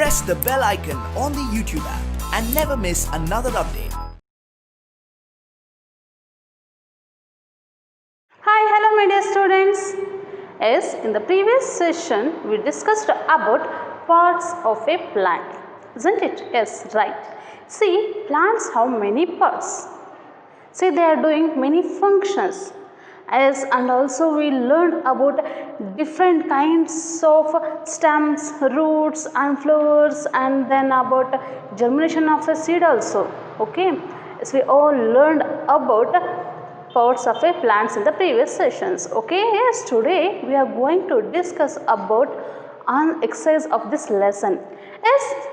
press the bell icon on the YouTube app and never miss another update. Hi, hello my dear students. Yes, in the previous session we discussed about parts of a plant, isn't it? Yes, right. See, plants have many parts. See, they are doing many functions. Yes, and also we learned about different kinds of stems, roots and flowers, and then about germination of a seed also. Okay, yes, we all learned about parts of a plants in the previous sessions. Okay, yes, today we are going to discuss about an exercise of this lesson. Yes,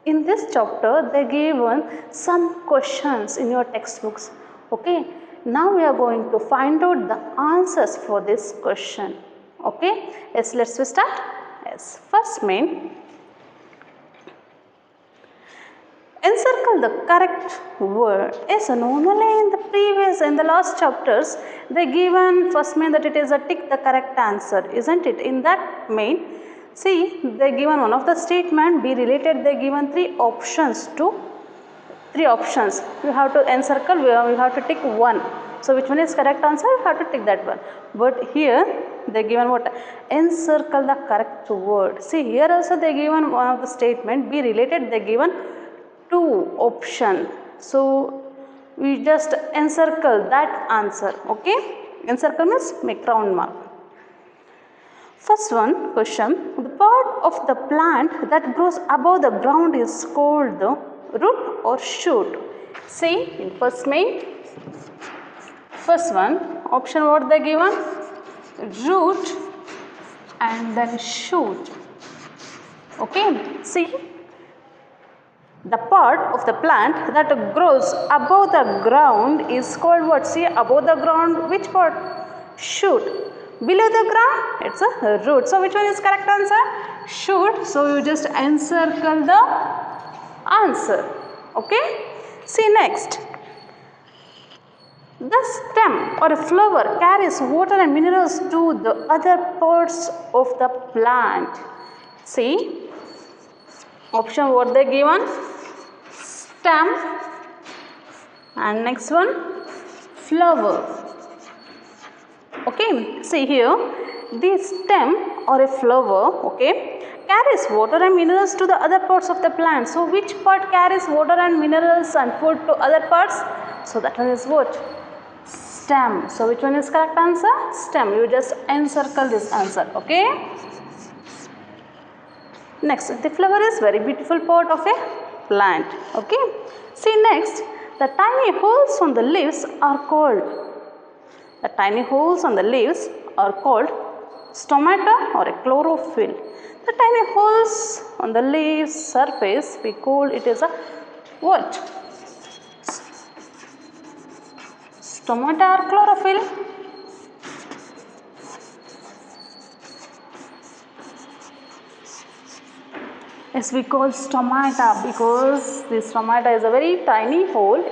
in this chapter they given some questions in your textbooks. Okay, now we are going to find out the answers for this question. Okay, yes, let's start. Yes, first main, encircle the correct word. Yes, normally in the last chapters they given first main that it is a tick the correct answer, isn't it? In that main, see, they given one of the statement, be related, they given three options. You have to encircle, you have to tick one. So which one is correct answer? You have to tick that one. But here they given what? Encircle the correct word. See, here also they given one of the statement, be related, they given two option. So we just encircle that answer. Okay, encircle means make round mark. First one question, the part of the plant that grows above the ground is called the root or shoot. See, in first main, first one option what they given, root and then shoot. Okay, see, the part of the plant that grows above the ground is called what? See, above the ground, which part? Shoot. Below the ground, it's a root. So which one is correct answer? Shoot. So you just encircle the answer. Okay. See next. The stem or a flower carries water and minerals to the other parts of the plant. See, option what they given, stem, and next one, flower. Okay, see here, the stem or a flower, okay, carries water and minerals to the other parts of the plant. So which part carries water and minerals and food to other parts? So that one is what? Stem. So which one is correct answer? Stem. You just encircle this answer. Okay. Next, the flower is very beautiful part of a plant. Okay. See next, the tiny holes on the leaves are called. The tiny holes on the leaves are called stomata or a chlorophyll. The tiny holes on the leaves surface, we call it as a what? Stomata or chlorophyll? Yes, we call stomata because the stomata is a very tiny hole.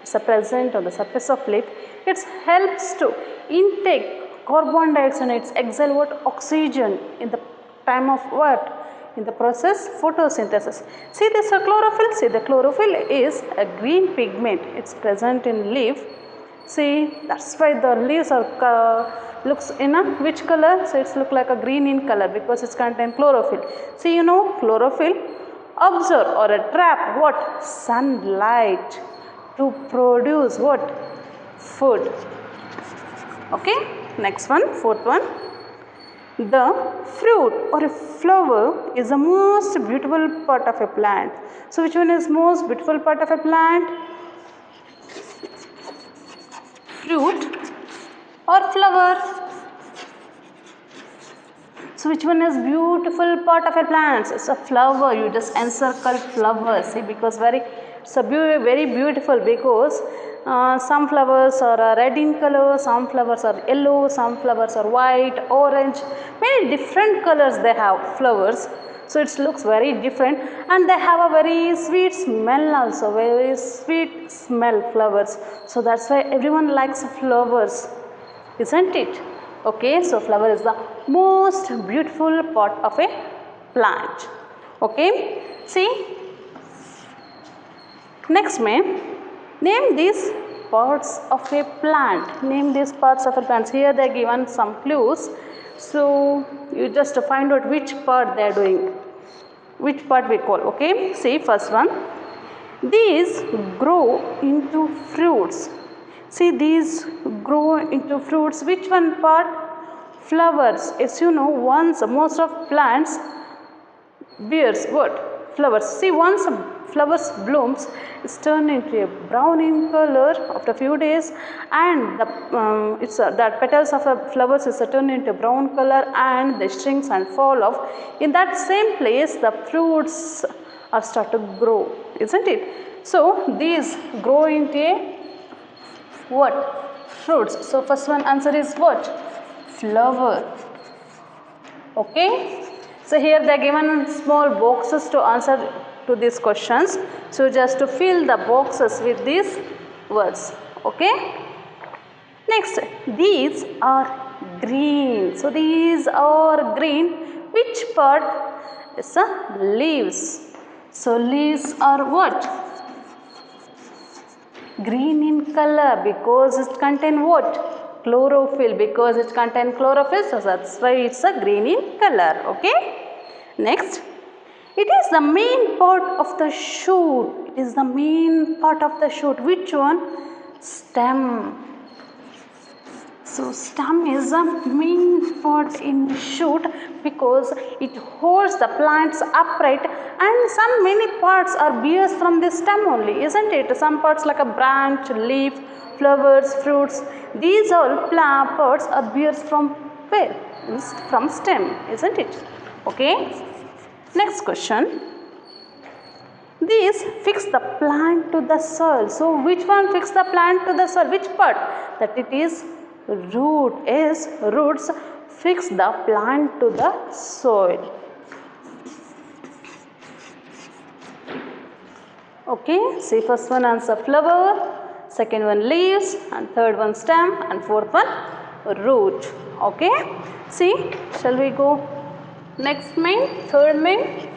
It's present on the surface of leaf. It helps to intake carbon dioxide and it exhale what? Oxygen in the time of what? In the process photosynthesis. See this chlorophyll. See, the chlorophyll is a green pigment. It's present in leaf. See, that's why the leaves are looks in a which color? So it's look like a green in color because it's contain chlorophyll. See, you know, chlorophyll absorb or a trap what? Sunlight to produce what? Food. Okay, next one, fourth one. The fruit or a flower is the most beautiful part of a plant. So which one is most beautiful part of a plant? Fruit or flower? So which one is beautiful part of a plant? It's a flower. You just encircle flower. See, because it's a very beautiful because some flowers are red in color, some flowers are yellow, some flowers are white, orange. Many different colors they have flowers. So it looks very different and they have a very sweet smell also, very sweet smell flowers. So that's why everyone likes flowers, isn't it? Okay, so flower is the most beautiful part of a plant. Okay, see, next name these parts of a plant. Name these parts of a plant. Here they are given some clues. So you just find out which part they are doing, which part we call. Okay, see, first one. These grow into fruits. See, these grow into fruits. Which one part? Flowers. As you know, once most of plants bears what? Flowers. See, once flowers blooms, it's turned into a brown in color after a few days, and the that petals of the flowers is turned into brown color, and they shrinks and fall off. In that same place, the fruits are start to grow, isn't it? So these grow into a what? Fruits. So first one answer is what? Flower. Okay. So here they are given small boxes to answer to these questions. So just to fill the boxes with these words. Okay. Next, these are green. So these are green. Which part is the leaves? So leaves are what? Green in color because it contain what? Chlorophyll, because it contain chlorophyll, so that's why it's a green in color. Okay. Next, it is the main part of the shoot. It is the main part of the shoot. Which one? Stem. So stem is the main part in the shoot because it holds the plants upright, and some many parts are bears from the stem only, isn't it? Some parts like a branch, leaf, flowers, fruits. These all plant parts are bears from where? From stem, isn't it? Okay. Next question. These fix the plant to the soil. So which one fix the plant to the soil? Which part? That it is root. Is roots fix the plant to the soil. Okay. See, first one answer flower, second one leaves, and third one stem, and fourth one root. Okay. See, shall we go next main, third main?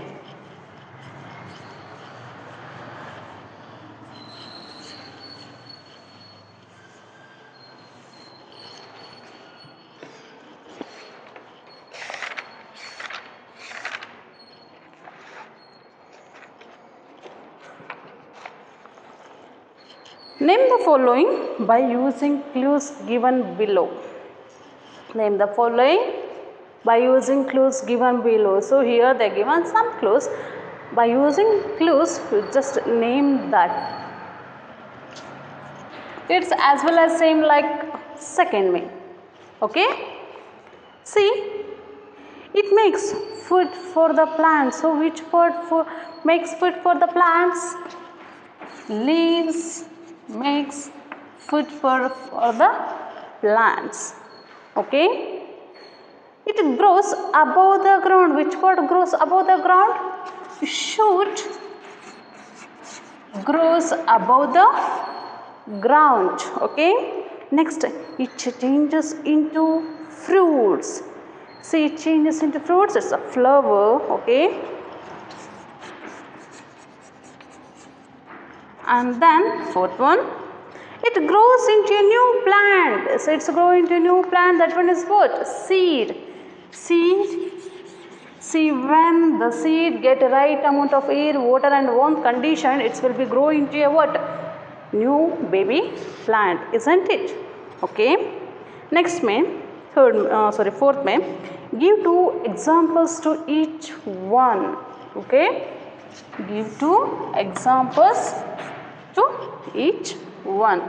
Name the following by using clues given below. Name the following by using clues given below. So here they are given some clues. By using clues, you just name that. It's as well as same like second main. Okay. See, it makes food for the plants. So which part makes food for the plants? Leaves makes food for the plants. Okay. It grows above the ground. Which part grows above the ground? Shoot grows above the ground. Okay. Next, it changes into fruits. See, it changes into fruits. It's a flower. Okay. And then fourth one, it grows into a new plant. So it's growing into a new plant. That one is what? Seed. Seed. See, when the seed get right amount of air, water and warm condition, it will be grow into a what? New baby plant, isn't it? Okay. Next main, fourth main. Give two examples to each one. Okay. Give two examples to each one.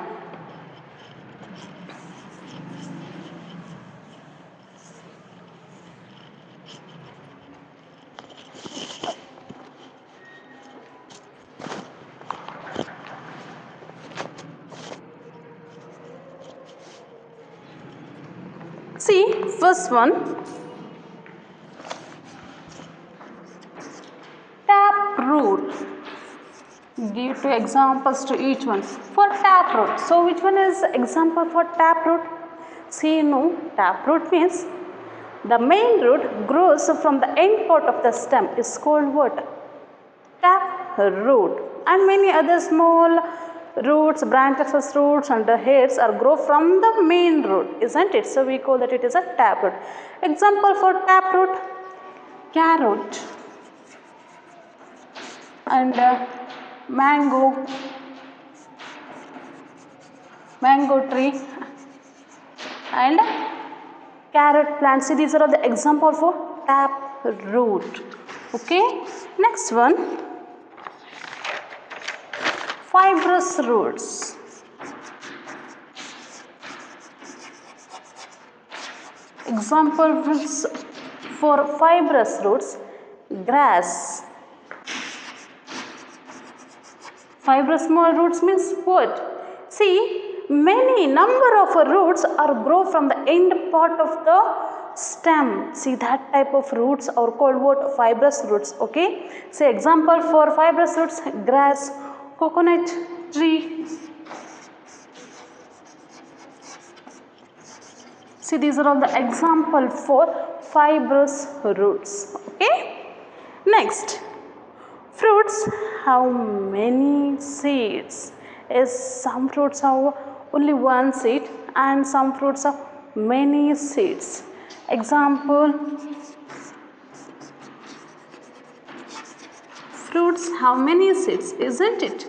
See, first one, taproot. Give two examples to each one. For taproot, so which one is example for taproot? See, no, taproot means the main root grows from the end part of the stem is called what? root, and many other small roots, branches, roots and the hairs are grow from the main root, isn't it? So we call that it is a taproot. Example for taproot: carrot and mango tree and carrot plant. See, these are all the example for tap root. Okay, next one, fibrous roots. Examples for fibrous roots: grass. Fibrous small roots means what? See, many number of roots are grow from the end part of the stem. See, that type of roots are called what? Fibrous roots. Okay. Say example for fibrous roots: grass, coconut tree. See, these are all the example for fibrous roots. Okay. Next, fruits have many seeds. Is some fruits have only one seed and some fruits have many seeds. Example, fruits have many seeds, isn't it?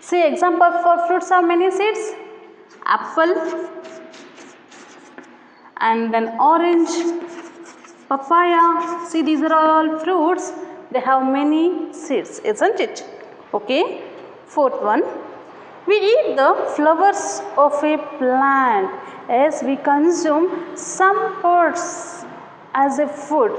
See, example for fruits have many seeds: apple and then orange, papaya. See, these are all fruits. They have many seeds, isn't it? Okay. Fourth one, we eat the flowers of a plant as we consume some parts as a food,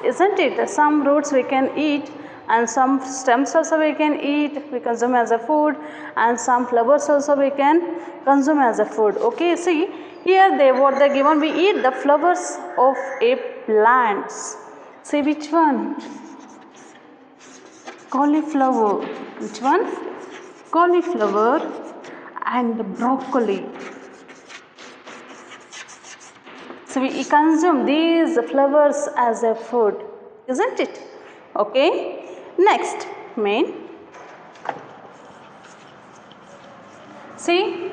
isn't it? Some roots we can eat and some stems also we can eat, we consume as a food, and some flowers also we can consume as a food. Okay, see here what they given: we eat the flowers of a plant. See which one? Cauliflower. Which one? Cauliflower and broccoli. So we consume these flowers as a food, isn't it? Okay. Next, main. See,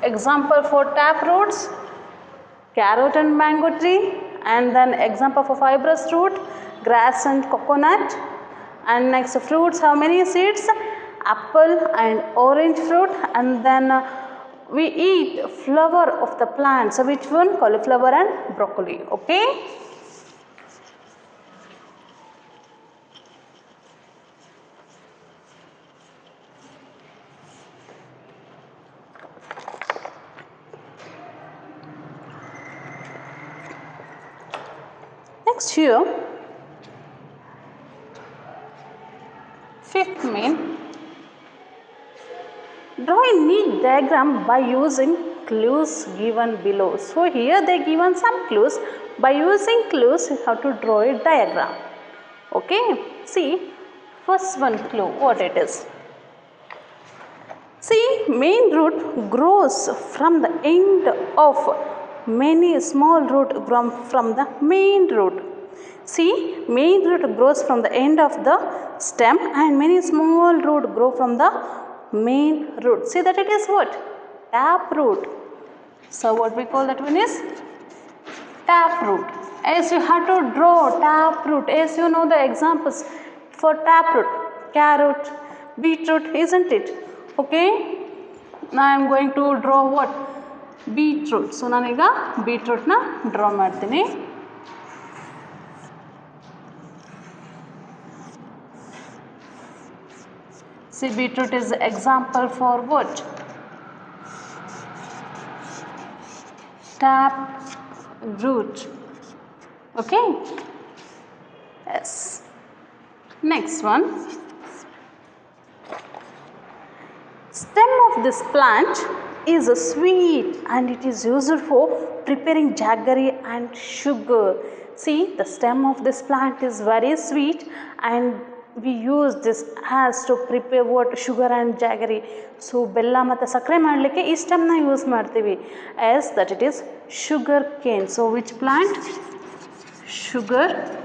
example for tap roots: carrot and mango tree, and then example for fibrous root: grass and coconut. And next, fruits have many seeds: apple and orange fruit, and then we eat flower of the plant. So which one? Cauliflower and broccoli. Okay. Next here, fifth main, draw a neat diagram by using clues given below. So here they given some clues. By using clues you have to draw a diagram. Okay. See, first one clue, what it is. See, main root grows from the end of many small root from the main root. See, main root grows from the end of the stem and many small root grow from the main root. See that it is what? Tap root. So what we call that one is tap root. As you have to draw tap root, as you know the examples for tap root: carrot, beetroot, isn't it? Okay. Now I am going to draw what? Beetroot. So naniga beetroot na draw martini. See, beetroot is example for what? Tap root. Okay. Yes. Next one. Stem of this plant is sweet and it is used for preparing jaggery and sugar. See, the stem of this plant is very sweet and we use this as to prepare what? Sugar and jaggery. So bella matte sakre madlikke ee stem na use martivi as that it is sugar cane. So which plant? sugar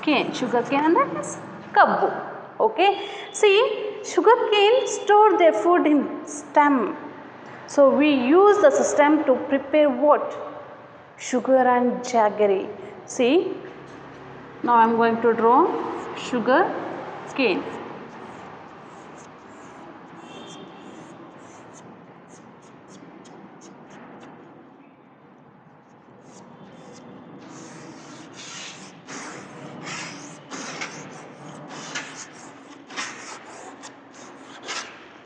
cane. Sugar cane and that is kabbu. Okay. See, sugar cane store their food in stem. So we use the stem to prepare what? Sugar and jaggery. See, now I am going to draw sugar cane.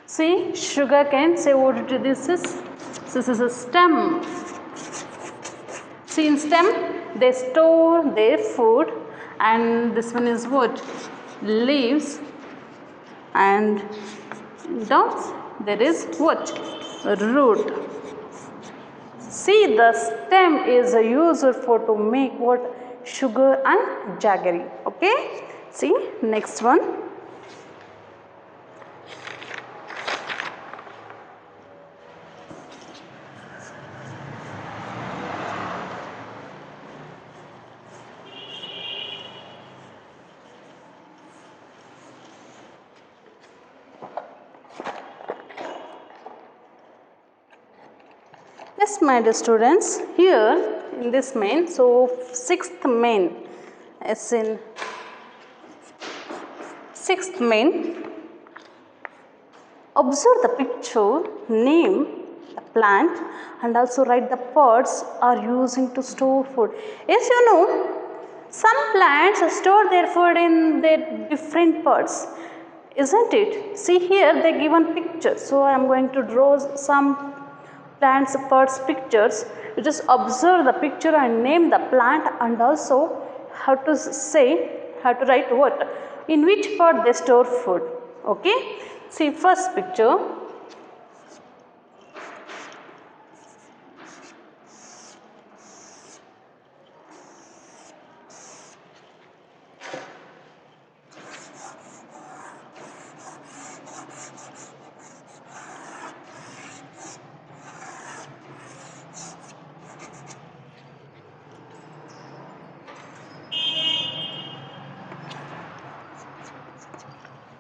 See, sugar cane, say what this is. This is a stem. See, in stem they store their food, and this one is what? Leaves, and down there is what? Root. See, the stem is used for to make what? Sugar and jaggery. Okay. See, next one. Yes, my dear students, here in this main, so sixth main, as in sixth main, observe the picture, name the plant, and also write the parts are using to store food. Yes, you know, some plants store their food in their different parts, isn't it? See, here they given picture, so I am going to draw some plants parts pictures. You just observe the picture and name the plant, and also how to write what, in which part they store food. Okay. See, first picture.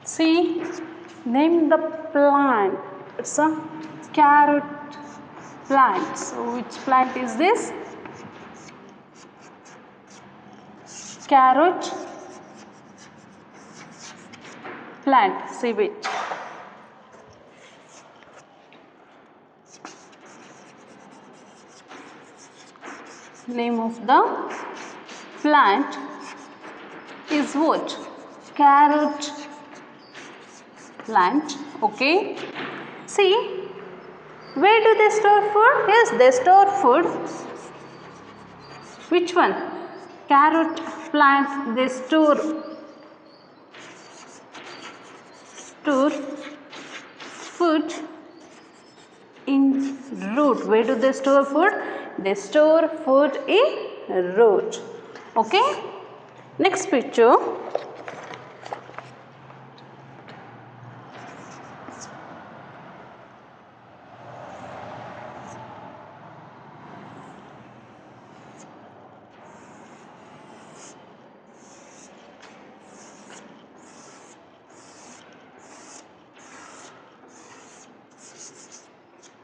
See, name the plant. It's a carrot plant. So which plant is this? Carrot plant. See which. Name of the plant is what? Carrot plant. Okay. See, where do they store food? Yes, they store food. Which one? Carrot plant. They store food in root. Where do they store food? They store food in root. Okay. Next picture.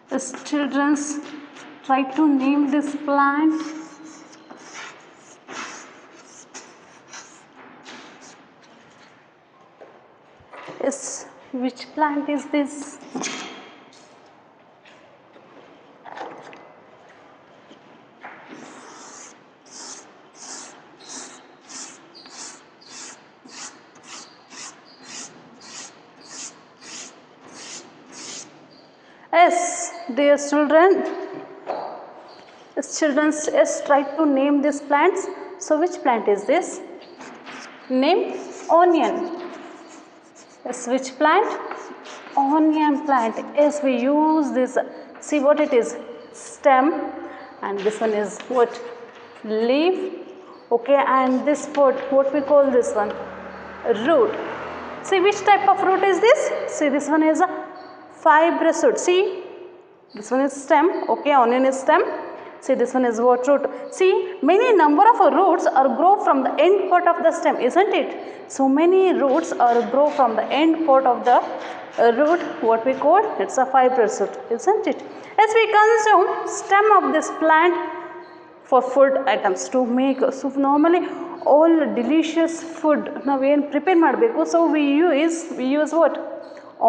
As children try to name this plant. Yes, which plant is this? Yes, dear children, try to name these plants. So which plant is this? Name onion. Yes, which plant? Onion plant. Yes, we use this. See what it is? Stem, and this one is what? Leaf. Okay, and this what we call this one? Root. See which type of root is this? See, this one is a fibrous root. See, this one is stem. Okay, onion is stem, See, this one is what root. See, many number of roots are grow from the end part of the stem, isn't it? So many roots are grow from the end part of the root, what we call, it's a fibrous root, isn't it? As we consume stem of this plant for food items to make, so normally all delicious food now we prepare ಮಾಡಬೇಕು, so we use what?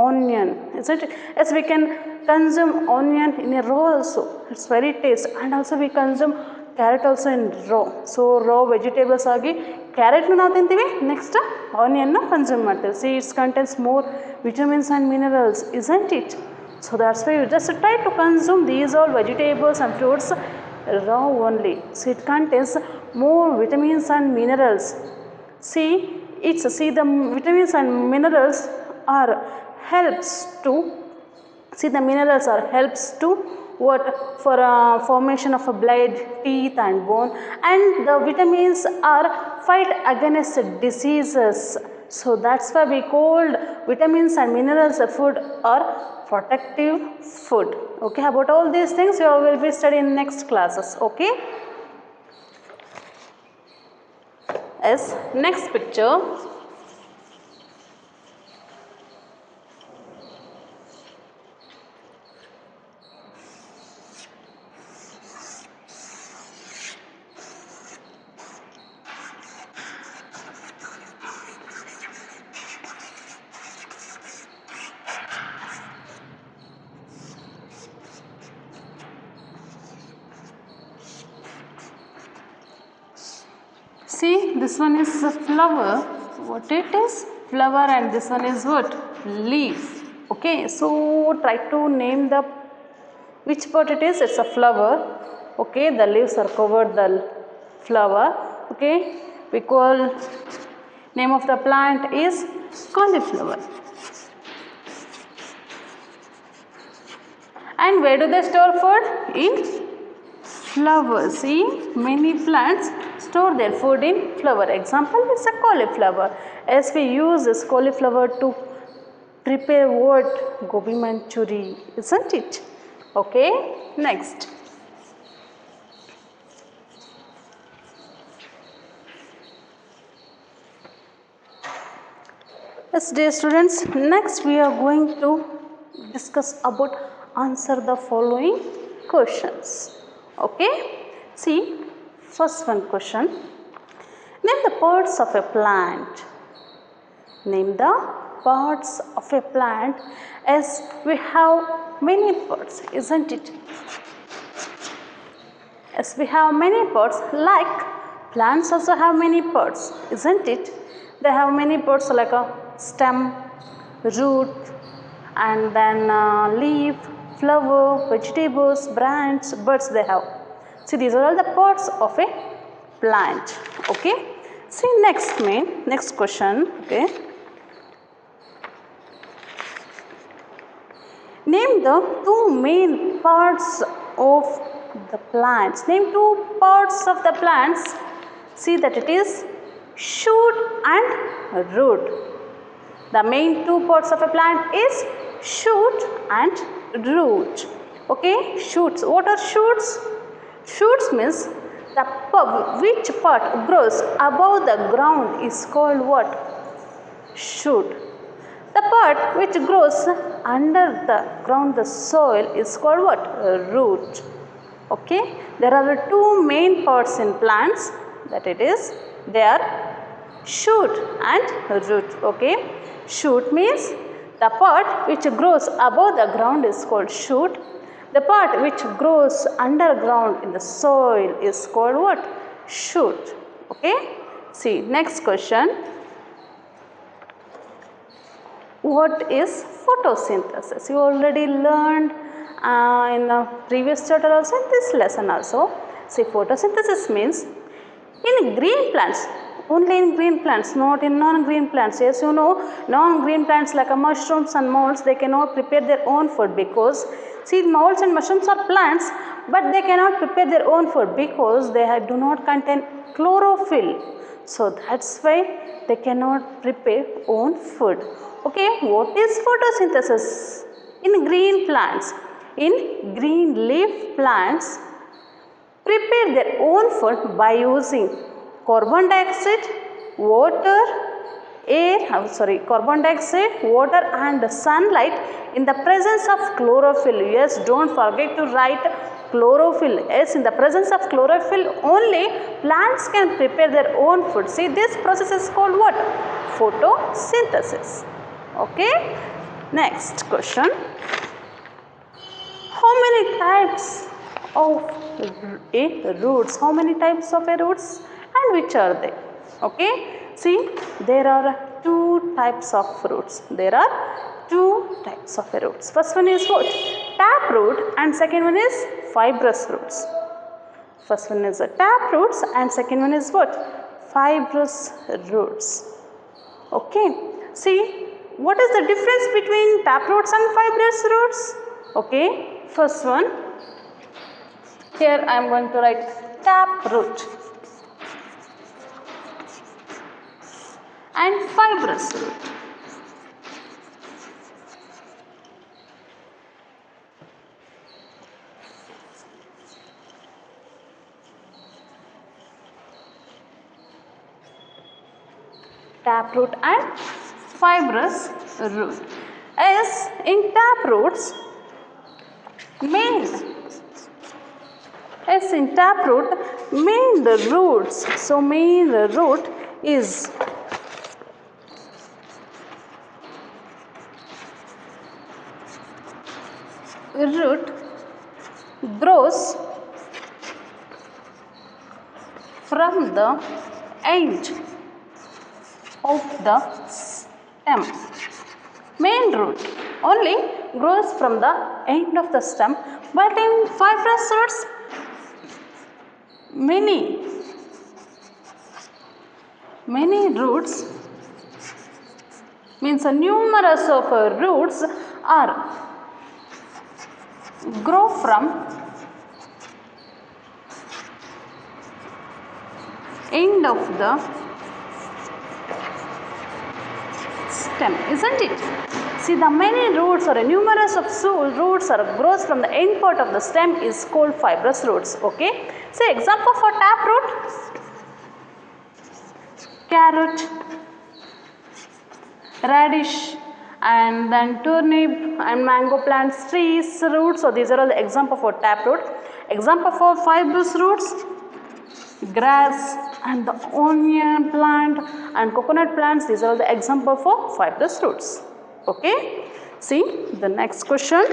Onion, isn't it? Yes, we can consume onion in a raw also, it's very taste, and also we consume carrot also in raw. So raw vegetables ಆಗಿ ಕ್ಯಾರೆಟ್ನ ನಾವು ತಿಂತೀವಿ, next ಆನಿಯನ್ನ consume ಮಾಡ್ತೀವಿ. See, it contains more vitamins and minerals, isn't it? So that's why you just try to consume these all vegetables and fruits raw only. So it contains more vitamins and minerals. See the vitamins and minerals are helps to what? For formation of a blood, teeth and bone, and the vitamins are fight against diseases. So that's why we called vitamins and minerals food or protective food. Okay, about all these things you will be studying in next classes. Okay. Yes, next picture. See, this one is a flower. What it is? Flower, and this one is what? Leaf. Okay, so try to name the which part it is. It's a flower. Okay, the leaves are covered the flower. Okay, we call name of the plant is cauliflower. And where do they store food? In flowers. See, many plants store their food in flower. Example is a cauliflower. As we use this cauliflower to prepare what? Gobi manchuri, isn't it? Okay, next. Yes, dear students, next we are going to discuss about answer the following questions. Okay, see, first one question. Name the parts of a plant. Name the parts of a plant, as we have many parts, isn't it? As we have many parts, like plants also have many parts, isn't it? They have many parts like a stem, root, and then leaf, flower, vegetables, branch, buds they have. See, these are all the parts of a plant. Okay. See, next question. Okay. Name the two main parts of the plants. Name two parts of the plants. See that it is shoot and root. The main two parts of a plant is shoot and root. Okay, shoots. What are shoots? Shoots means which part grows above the ground is called what? Shoot. The part which grows under the ground, the soil, is called what? Root. Okay, there are two main parts in plants, that it is, they are shoot and root. Okay, shoot means the part which grows above the ground is called shoot. The part which grows underground in the soil is called what? Shoot. Okay, see, next question. What is photosynthesis? You already learned in the previous chapter also, in this lesson also. See, photosynthesis means in green plants, only in green plants, not in non-green plants. Yes, you know, non-green plants like mushrooms and molds, they cannot prepare their own food because, see, molds and mushrooms are plants, but they cannot prepare their own food because they do not contain chlorophyll. So that's why they cannot prepare own food. Okay, what is photosynthesis? In green plants, in green leaf plants, prepare their own food by using carbon dioxide, water, carbon dioxide, water and sunlight in the presence of chlorophyll. Yes, don't forget to write chlorophyll. Yes, in the presence of chlorophyll only plants can prepare their own food. See, this process is called what? Photosynthesis. Okay. Next question. How many types of roots? How many types of roots and which are they? Okay. See, there are two types of roots. There are two types of roots. First one is what? Tap root, and second one is fibrous roots. First one is a tap roots and second one is what? Fibrous roots. Okay. See, what is the difference between tap roots and fibrous roots? Okay. First one, here I am going to write tap root and fibrous root. Tap root and fibrous root. As in tap roots, main roots. So main root is grows from the end of the stem. Main root only grows from the end of the stem, but in fibrous roots many roots, means a numerous of roots are grow from end of the stem, isn't it? See, the many roots or a numerous of roots or grows from the end part of the stem is called fibrous roots. Okay. Say example for tap root: carrot, radish, and then turnip and mango plants, trees, roots. So these are all the example for tap root. Example for fibrous roots: grass and the onion plant and coconut plants. These are all the example for fibrous roots. Okay. See the next question.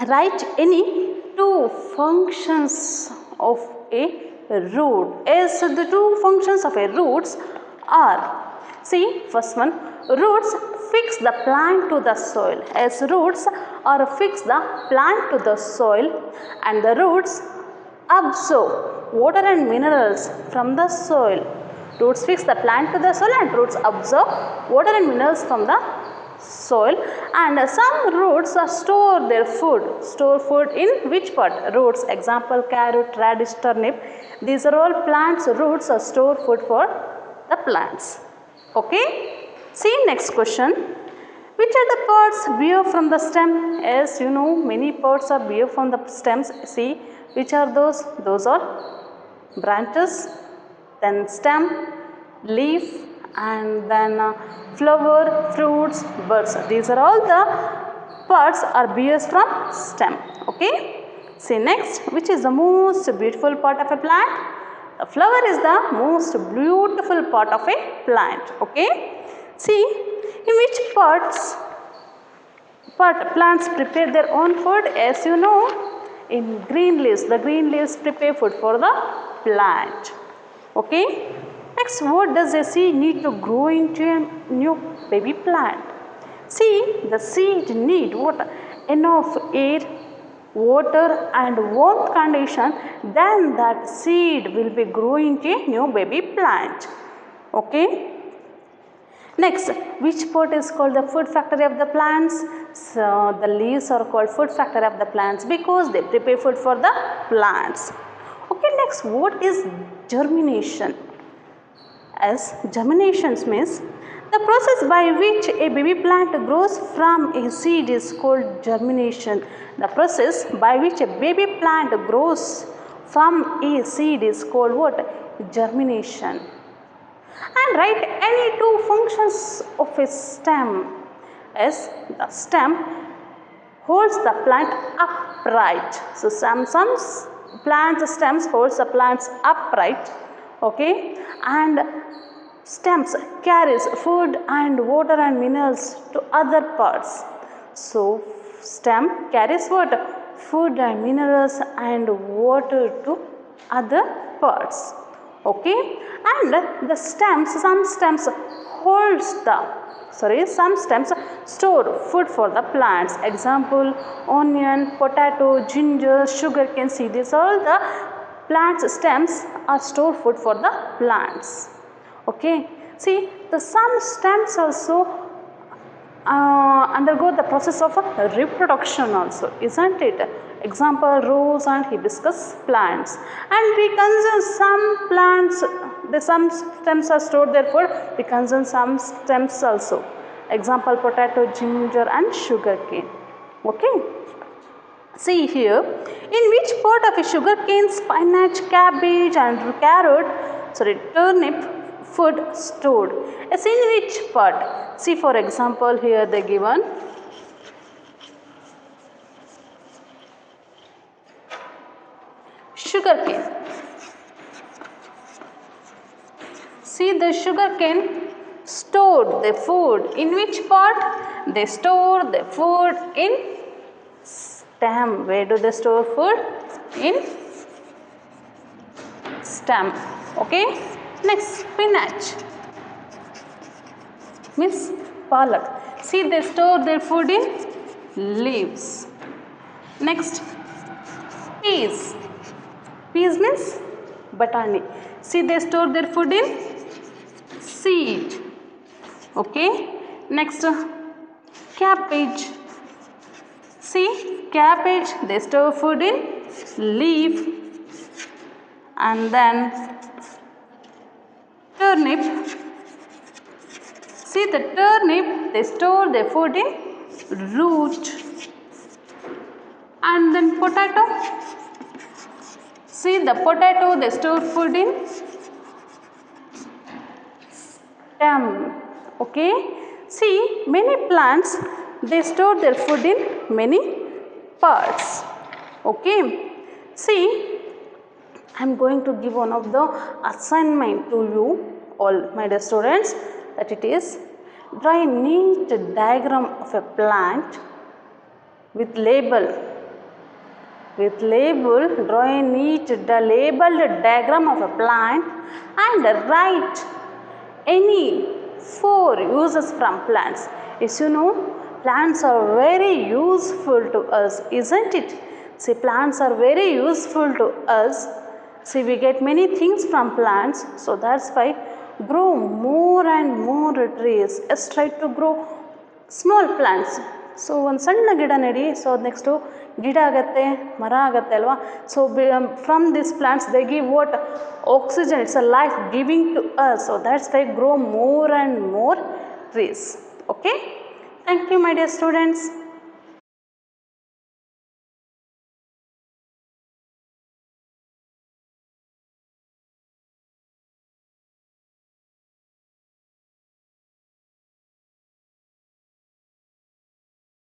Write any two functions of a root. As the two functions of a roots are, see, first one, roots fix the plant to the soil. As roots are fix the plant to the soil, and the roots absorb water and minerals from the soil. Roots fix the plant to the soil and roots absorb water and minerals from the soil. And some roots store their food. Store food in which part? Roots. Example, carrot, radish, turnip. These are all plants. Roots store food for the plants. Okay. See next question. Which are the parts bear from the stem? As you know, many parts are bear from the stems. See, which are those? Those are branches, then stem, leaf, and then flower, fruits, buds. These are all the parts are bears from stem. Okay. See next, which is the most beautiful part of a plant? The flower is the most beautiful part of a plant. Okay. See, in which part plants prepare their own food? As you know, in green leaves. The green leaves prepare food for the plant. Okay. Next, what does a seed need to grow into a new baby plant? See, the seed need what? Enough air, water and warmth condition, then that seed will be growing into a new baby plant. Okay. Next, which part is called the food factory of the plants? So, the leaves are called food factory of the plants because they prepare food for the plants. Okay, next, what is germination? As germinations means The process by which a baby plant grows from a seed is called germination. The process by which a baby plant grows from a seed is called what? Germination. And write any two functions of a stem. As the stem holds the plant upright. So some plants stems holds the plants upright, okay, and stems carries food and water and minerals to other parts. So stem carries what? Food and minerals and water to other parts, okay. And the stems, some stems store food for the plants. Example, onion, potato, ginger, sugar cane. See, these all the plants stems are store food for the plants, okay. See, some stems also undergo the process of reproduction also, isn't it? Example, rose and hibiscus plants. And we consume some plants, some stems are stored there for we consume some stems also. Example, potato, ginger and sugar cane, okay. See here, in which part of a sugar cane, spinach, cabbage and turnip food stored? As in which part? See, for example, here they given sugar cane. See, the sugar cane stored the food in which part? They store the food in stem. Where do they store food? In stem, okay. Next, spinach means palak. See, they store their food in leaves. Next, peas. Peas means batani. See, they store their food in seed, okay. Next, cabbage. See, cabbage, they store food in leaf. And then turnip. See, the turnip, they store their food in root. And then potato. See, the potato, they store food in stem, okay. See, many plants, they store their food in many parts, okay. See, I am going to give one of the assignment to you all, my dear students, that it is draw a neat diagram of a plant with label. Draw a neat labeled diagram of a plant and write any 4 uses from plants. As you know, plants are very useful to us, isn't it? See, plants are very useful to us. See, we get many things from plants, so that's why grow more and more trees. Let's try to grow small plants. So ಒಂದು ಸಣ್ಣ ಗಿಡ ನೆಡಿ, so next ಗಿಡ ಆಗುತ್ತೆ, ಮರ ಆಗುತ್ತೆ ಅಲ್ವಾ. So from this plants they give what? Oxygen. It's a life giving to us. So that's why grow more and more trees. Okay, thank you my dear students.